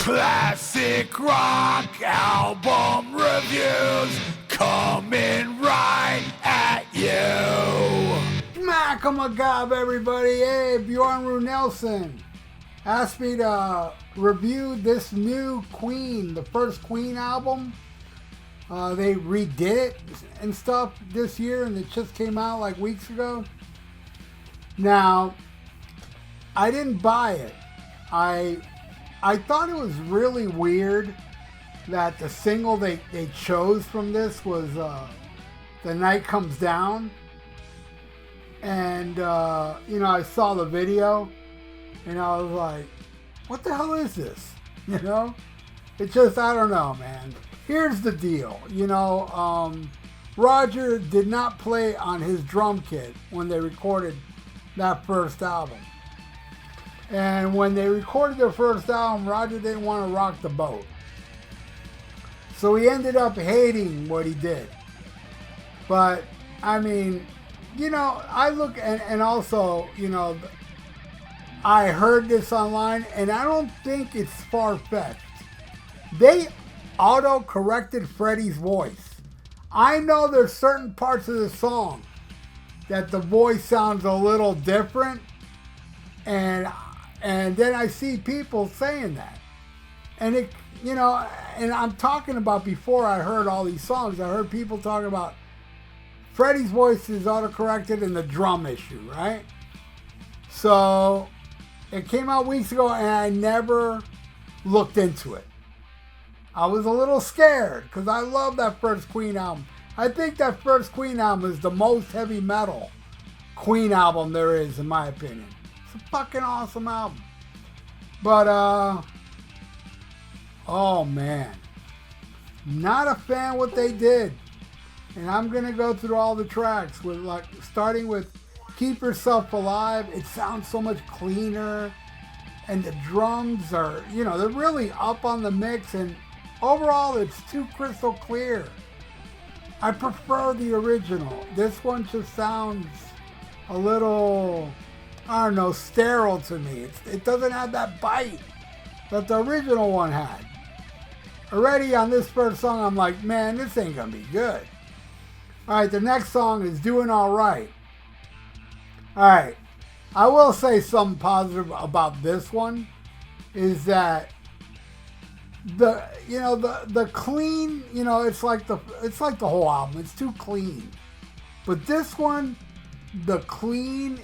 Classic rock album reviews coming right at you. Smack 'em a gob, everybody. Hey, Bjørn-Rune Nilsen asked me to review this new Queen, the first Queen album. They redid it and stuff this year, and it just came out like weeks ago. Now, I didn't buy it. I thought it was really weird that the single they chose from this was The Night Comes Down. And, I saw the video and I was like, what the hell is this? It's just, I don't know, man. Here's the deal. Roger did not play on his drum kit when they recorded that first album. And when they recorded their first album, Roger didn't want to rock the boat. So he ended up hating what he did. But, I mean, I look, and also, I heard this online, and I don't think it's far-fetched. They auto-corrected Freddie's voice. I know there's certain parts of the song that the voice sounds a little different, and then I see people saying that. And and I'm talking about before I heard all these songs, I heard people talking about Freddie's voice is autocorrected and the drum issue, right? So it came out weeks ago and I never looked into it. I was a little scared because I love that first Queen album. I think that first Queen album is the most heavy metal Queen album there is, in my opinion. It's a fucking awesome album. But, oh man. Not a fan what they did. And I'm going to go through all the tracks with starting with Keep Yourself Alive. It sounds so much cleaner. And the drums are, they're really up on the mix. And overall, it's too crystal clear. I prefer the original. This one just sounds a little, I don't know, sterile to me. It doesn't have that bite that the original one had. Already on this first song, I'm like, man, this ain't going to be good. All right, the next song is Doing All Right. All right, I will say something positive about this one is that the clean, it's like the whole album. It's too clean. But this one, the clean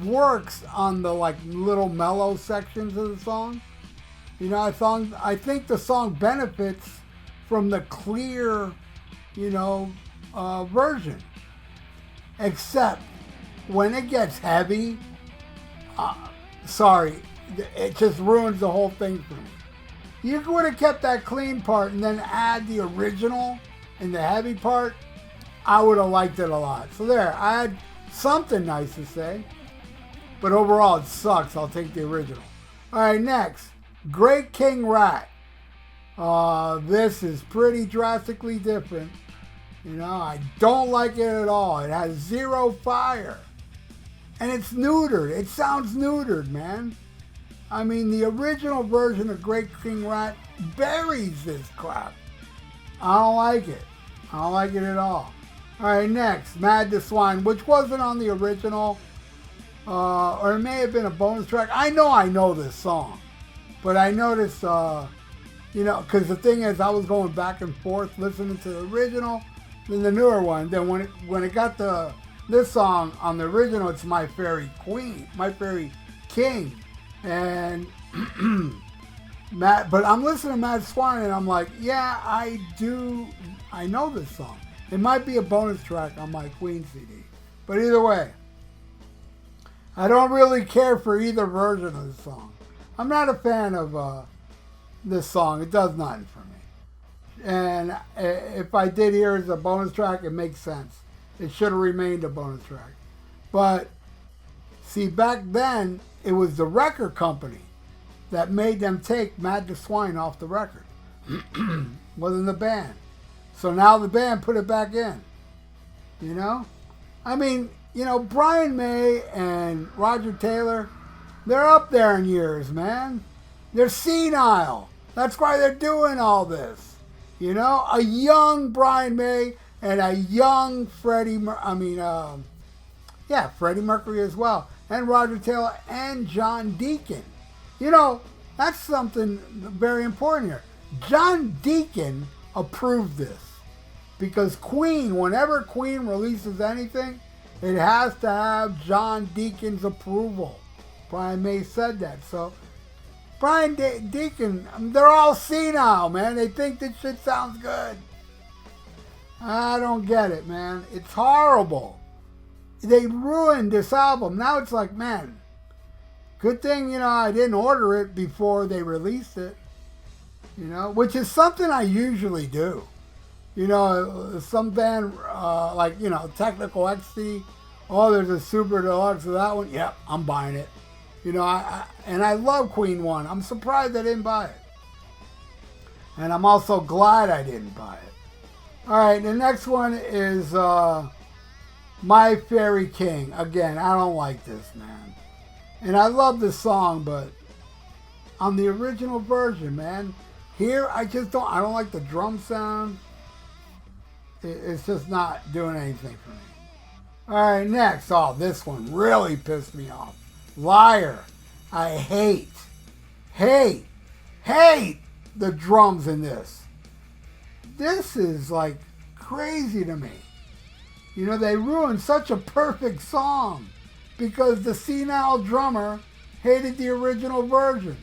works on the little mellow sections of the song. I think the song benefits from the clear, version. Except when it gets heavy, it just ruins the whole thing for me. You would have kept that clean part and then add the original in the heavy part, I would have liked it a lot. So there, I had something nice to say. But overall, it sucks. I'll take the original. All right, next. Great King Rat. This is pretty drastically different. I don't like it at all. It has zero fire. And it's neutered. It sounds neutered, man. I mean, the original version of Great King Rat buries this crap. I don't like it. I don't like it at all. All right, next. Mad to Swine, which wasn't on the original. Or it may have been a bonus track. I know this song. But I noticed, because the thing is, I was going back and forth listening to the original, then the newer one. Then when it got this song on the original, it's My Fairy Queen, My Fairy King. And but I'm listening to Mad Swine and I'm like, yeah, I know this song. It might be a bonus track on my Queen CD. But either way, I don't really care for either version of the song. I'm not a fan of this song. It does nothing for me. And if I did hear it as a bonus track, it makes sense. It should have remained a bonus track. But see, back then, it was the record company that made them take Mad to Swine off the record. Wasn't the band. So now the band put it back in. I mean, Brian May and Roger Taylor, they're up there in years, man. They're senile. That's why they're doing all this. You know, a young Brian May and a young Freddie Mercury as well, and Roger Taylor and John Deacon. You know, that's something very important here. John Deacon approved this because Queen, whenever Queen releases anything, it has to have John Deacon's approval. Brian May said that. So Brian Deacon, they're all senile, man. They think this shit sounds good. I don't get it, man. It's horrible. They ruined this album. Now it's like, man, good thing, you know, I didn't order it before they released it. You know, which is something I usually do. You know, some band, like, you know, Technical XC, oh, there's a super deluxe of that one. Yep, I'm buying it. You know, I love Queen 1. I'm surprised I didn't buy it. And I'm also glad I didn't buy it. All right, the next one is My Fairy King. Again, I don't like this, man. And I love this song, but on the original version, man, here I don't like the drum sound. It's just not doing anything for me. All right, next. Oh, this one really pissed me off. Liar. I hate the drums in this. This is like crazy to me. You know, they ruined such a perfect song because the senile drummer hated the original version.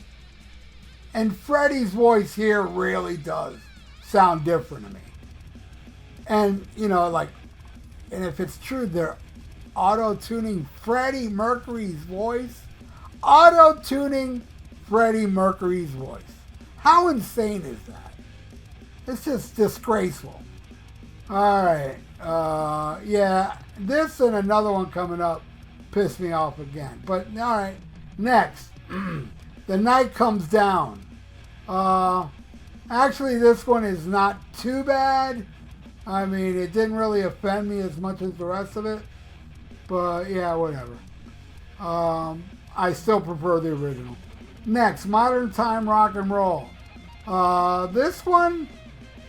And Freddie's voice here really does sound different to me. And, you know, like, and if it's true, they're auto-tuning Freddie Mercury's voice. Auto-tuning Freddie Mercury's voice. How insane is that? It's just disgraceful. All right. Yeah, this and another one coming up pissed me off again. But, all right. Next. The Night Comes Down. Actually, this one is not too bad. I mean, it didn't really offend me as much as the rest of it. But, yeah, whatever. I still prefer the original. Next, Modern Time Rock and Roll. This one,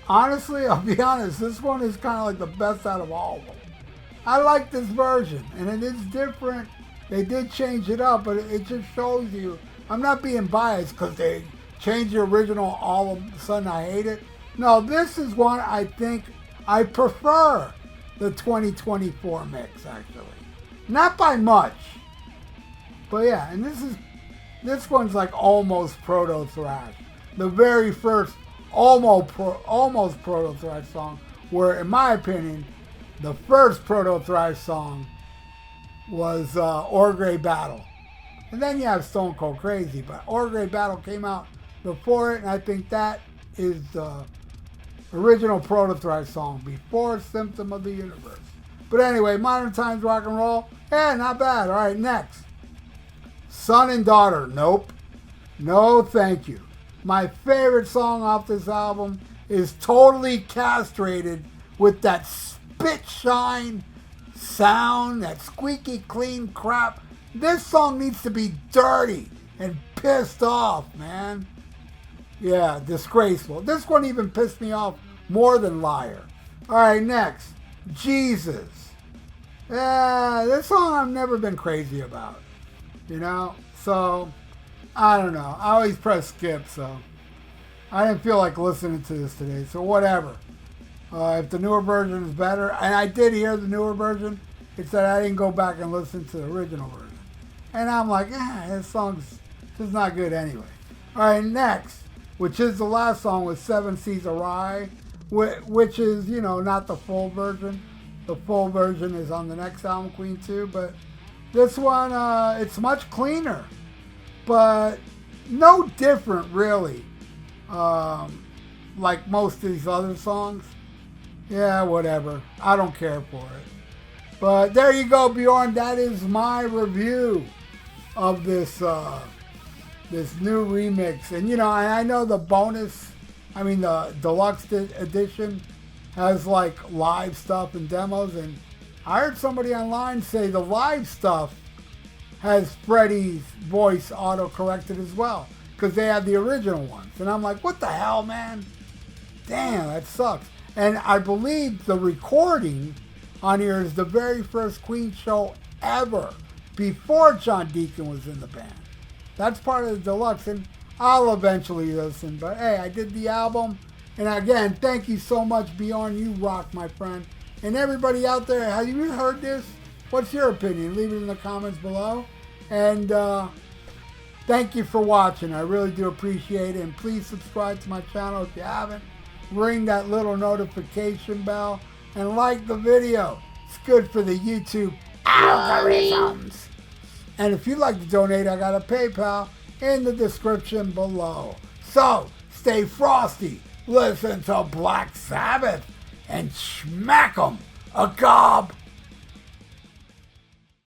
honestly, I'll be honest, this one is kind of like the best out of all of them. I like this version, and it is different. They did change it up, but it just shows you. I'm not being biased because they changed the original all of a sudden I hate it. No, this is one I think I prefer the 2024 mix, actually. Not by much. But yeah, and this one's like almost proto-thrash. The very first almost proto-thrash song, where in my opinion, the first proto-thrash song was Orgray Battle. And then you have Stone Cold Crazy, but Orgray Battle came out before it, and I think that is the original proto-thrash song before Symptom of the Universe. But anyway, Modern Times Rock and Roll, yeah, not bad. All right, next. Son and Daughter, nope. No, thank you. My favorite song off this album is Totally Castrated with that spit shine sound, that squeaky clean crap. This song needs to be dirty and pissed off, man. Yeah, disgraceful. This one even pissed me off more than Liar. All right, next. Jesus. Yeah, this song I've never been crazy about. You know? So, I don't know. I always press skip, so I didn't feel like listening to this today. So, whatever. If the newer version is better, and I did hear the newer version, it's that I didn't go back and listen to the original version. And I'm like, this song's just not good anyway. All right, next, which is the last song, with Seven Seas of Rye, which is, you know, not the full version. The full version is on the next album, Queen 2, but this one, it's much cleaner, but no different, really, like most of these other songs. Yeah, whatever. I don't care for it. But there you go, Bjorn. That is my review of this this new remix. And, you know, I know the the deluxe edition has, like, live stuff and demos. And I heard somebody online say the live stuff has Freddie's voice auto-corrected as well. because they had the original ones. And I'm like, what the hell, man? Damn, that sucks. And I believe the recording on here is the very first Queen show ever, before John Deacon was in the band. That's part of the deluxe, and I'll eventually listen. But hey, I did the album. And again, thank you so much, Bjorn. You rock, my friend. And everybody out there, have you heard this? What's your opinion? Leave it in the comments below. And thank you for watching. I really do appreciate it. And please subscribe to my channel if you haven't. Ring that little notification bell. And like the video. It's good for the YouTube algorithms. And if you'd like to donate, I got a PayPal in the description below. So, stay frosty. Listen to Black Sabbath. And smack 'em a gob.